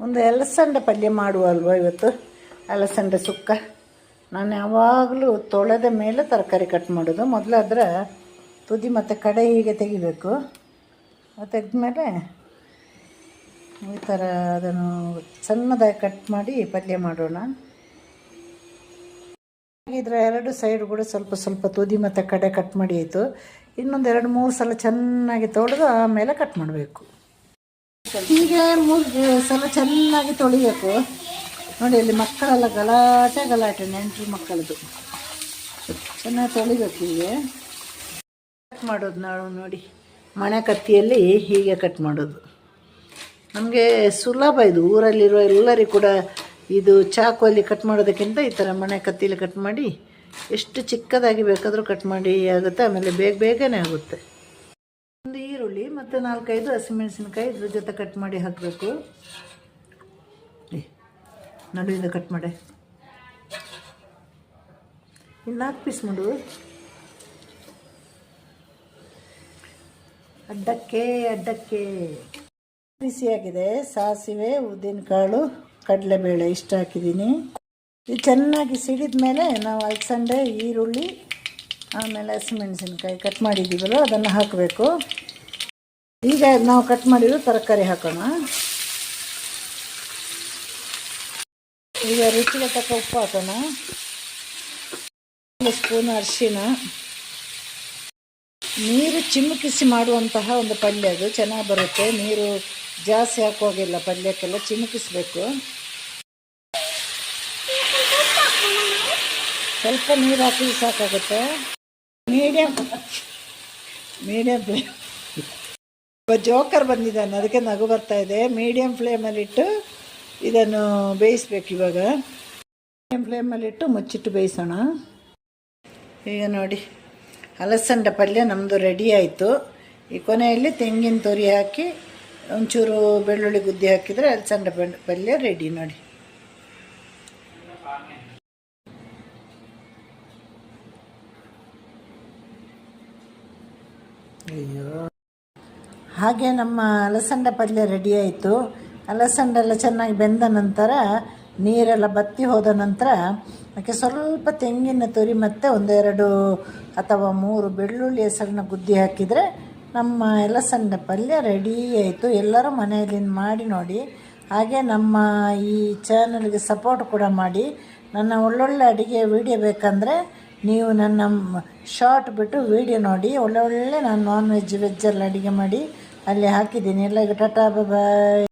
ಒಂದು ಅಲಸಂಡೆ ಪಲ್ಯ ಮಾಡುವ ಅಲ್ವಾ ಇವತ್ತು. ಅಲಸಂಡೆ ಸುಕ್ಕ ನಾನು ಯಾವಾಗಲೂ ತೊಳೆದ ಮೇಲೆ ತರಕಾರಿ ಕಟ್ ಮಾಡೋದು. ಮೊದಲಾದ್ರೆ ತುದಿ ಮತ್ತು ಕಡೆ ಹೀಗೆ ತೆಗಿಬೇಕು. ತೆಗೆದ್ಮೇಲೆ ಈ ಥರ ಅದನ್ನು ಸಣ್ಣದಾಗಿ ಕಟ್ ಮಾಡಿ ಪಲ್ಯ ಮಾಡೋಣ. ಇದರ ಎರಡು ಸೈಡ್ ಕೂಡ ಸ್ವಲ್ಪ ಸ್ವಲ್ಪ ತುದಿ ಮತ್ತು ಕಡೆ ಕಟ್ ಮಾಡಿ ಆಯಿತು. ಇನ್ನೊಂದು 2-3 ಸಲ ಚೆನ್ನಾಗಿ ತೊಳೆದು ಆಮೇಲೆ ಕಟ್ ಮಾಡಬೇಕು. ಹೀಗೆ 3 ಸಲ ಚೆನ್ನಾಗಿ ತೊಳಿಬೇಕು. ನೋಡಿ ಅಲ್ಲಿ ಮಕ್ಕಳೆಲ್ಲ ಗಲಾಟೆ ನೆಂಟರು ಮಕ್ಕಳದು ಚೆನ್ನಾಗಿ ತೊಳಿಬೇಕು. ಹೀಗೆ ಕಟ್ ಮಾಡೋದು ನಾವು ನೋಡಿ ಮಣೆ ಕತ್ತಿಯಲ್ಲಿ ಹೀಗೆ ಕಟ್ ಮಾಡೋದು. ನಮಗೆ ಸುಲಭ ಇದು. ಊರಲ್ಲಿರುವ ಎಲ್ಲರಿಗೂ ಕೂಡ ಇದು ಚಾಕುವಲ್ಲಿ ಕಟ್ ಮಾಡೋದಕ್ಕಿಂತ ಈ ಥರ ಮಣೆ ಕತ್ತಿಯಲ್ಲಿ ಕಟ್ ಮಾಡಿ ಎಷ್ಟು ಚಿಕ್ಕದಾಗಿ ಬೇಕಾದರೂ ಕಟ್ ಮಾಡಿ ಆಗುತ್ತೆ. ಆಮೇಲೆ ಬೇಗನೆ ಆಗುತ್ತೆ. ಒಂದು ಈರುಳ್ಳಿ ಮತ್ತು 4-5 ಹಸಿಮೆಣಸಿನ್ಕಾಯಿ ಇದ್ರ ಜೊತೆ ಕಟ್ ಮಾಡಿ ಹಾಕಬೇಕು. ನಡುವಿಂದ ಕಟ್ ಮಾಡಿ ಇನ್ನು 4 ಪೀಸ್ ಮಾಡು. ಅಡ್ಡಕ್ಕೆ ಬಿಸಿಯಾಗಿದೆ. ಸಾಸಿವೆ, ಉದ್ದಿನಕಾಳು, ಕಡಲೆಬೇಳೆ ಇಷ್ಟು ಹಾಕಿದ್ದೀನಿ. ಇದು ಚೆನ್ನಾಗಿ ಸಿಡಿದ ಮೇಲೆ ನಾವು ಅಲಸಂಡೆ, ಈರುಳ್ಳಿ, ಆಮೇಲೆ ಹಸಿಮೆಣಸಿನ್ಕಾಯಿ ಕಟ್ ಮಾಡಿದ್ದೀವಲ್ಲ ಅದನ್ನು ಹಾಕಬೇಕು. ಈಗ ನಾವು ಕಟ್ ಮಾಡಿರೋ ತರಕಾರಿ ಹಾಕೋಣ. ಈಗ ರುಚಿಗೆ ತಕ್ಕ ಉಪ್ಪು ಹಾಕೋಣ. 1 ಸ್ಪೂನ್ ಅರಿಶಿನ. ನೀರು ಚಿಮುಕಿಸಿ ಮಾಡುವಂತಹ ಒಂದು ಪಲ್ಯ ಅದು. ಚೆನ್ನಾಗಿ ಬರುತ್ತೆ. ನೀರು ಜಾಸ್ತಿ ಹಾಕುವಾಗಿಲ್ಲ. ಪಲ್ಯಕ್ಕೆಲ್ಲ ಚಿಮುಕಿಸ್ಬೇಕು. ಸ್ವಲ್ಪ ನೀರು ಹಾಕಿ ಸಾಕಾಗುತ್ತೆ. Medium flame. ಜೋಕರ್ ಬಂದಿದ್ದಾನೆ, ಅದಕ್ಕೆ ನಗು ಬರ್ತಾ ಇದೆ. ಮೀಡಿಯಮ್ ಫ್ಲೇಮಲ್ಲಿಟ್ಟು ಇದನ್ನು ಬೇಯಿಸ್ಬೇಕು. ಇವಾಗ ಮೀಡಿಯಮ್ ಫ್ಲೇಮಲ್ಲಿಟ್ಟು ಮುಚ್ಚಿಟ್ಟು ಬೇಯಿಸೋಣ. ಈಗ ನೋಡಿ ಅಲಸಂಡೆ ಪಲ್ಯ ನಮ್ಮದು ರೆಡಿ ಆಯಿತು. ಈ ಕೊನೆಯಲ್ಲಿ ತೆಂಗಿನ ತುರಿ ಹಾಕಿ ಒಂಚೂರು ಬೆಳ್ಳುಳ್ಳಿ ಗುದ್ದಿ ಹಾಕಿದರೆ ಅಲಸಂಡೆ ಪಲ್ಯ ರೆಡಿ ನೋಡಿ. ಅಯ್ಯೋ, ಹಾಗೆ ನಮ್ಮ ಅಲಸಂಡೆ ಪಲ್ಯ ರೆಡಿ ಆಯಿತು. ಅಲಸಂಡೆ ಎಲ್ಲ ಚೆನ್ನಾಗಿ ಬೆಂದ ನಂತರ ನೀರೆಲ್ಲ ಬತ್ತಿ ಹೋದ ನಂತರ ಅದಕ್ಕೆ ಸ್ವಲ್ಪ ತೆಂಗಿನ ತುರಿ ಮತ್ತು 1-2 ಅಥವಾ 3 ಬೆಳ್ಳುಳ್ಳಿ ಹೆಸರನ್ನ ಗುದ್ದಿ ಹಾಕಿದರೆ ನಮ್ಮ ಅಲಸಂಡೆ ಪಲ್ಯ ರೆಡಿ ಆಯಿತು. ಎಲ್ಲರೂ ಮನೆಯಲ್ಲಿ ಮಾಡಿ ನೋಡಿ. ಹಾಗೆ ನಮ್ಮ ಈ ಚಾನಲ್ಗೆ ಸಪೋರ್ಟ್ ಕೂಡ ಮಾಡಿ. ನನ್ನ ಒಳ್ಳೊಳ್ಳೆ ಅಡುಗೆ ವೀಡಿಯೋ ಬೇಕಂದರೆ ನೀವು ನನ್ನ ಶಾರ್ಟ್ ಬಿಟ್ಟು ವೀಡಿಯೋ ನೋಡಿ. ಒಳ್ಳೆ ನಾನು ನಾನ್ ವೆಜ್ಜಲ್ಲಿ ಅಡುಗೆ ಮಾಡಿ ಅಲ್ಲಿ ಹಾಕಿದ್ದೀನಿ. ಎಲ್ಲರಿಗೂ ಟಾಟಾ ಬಾಯ್.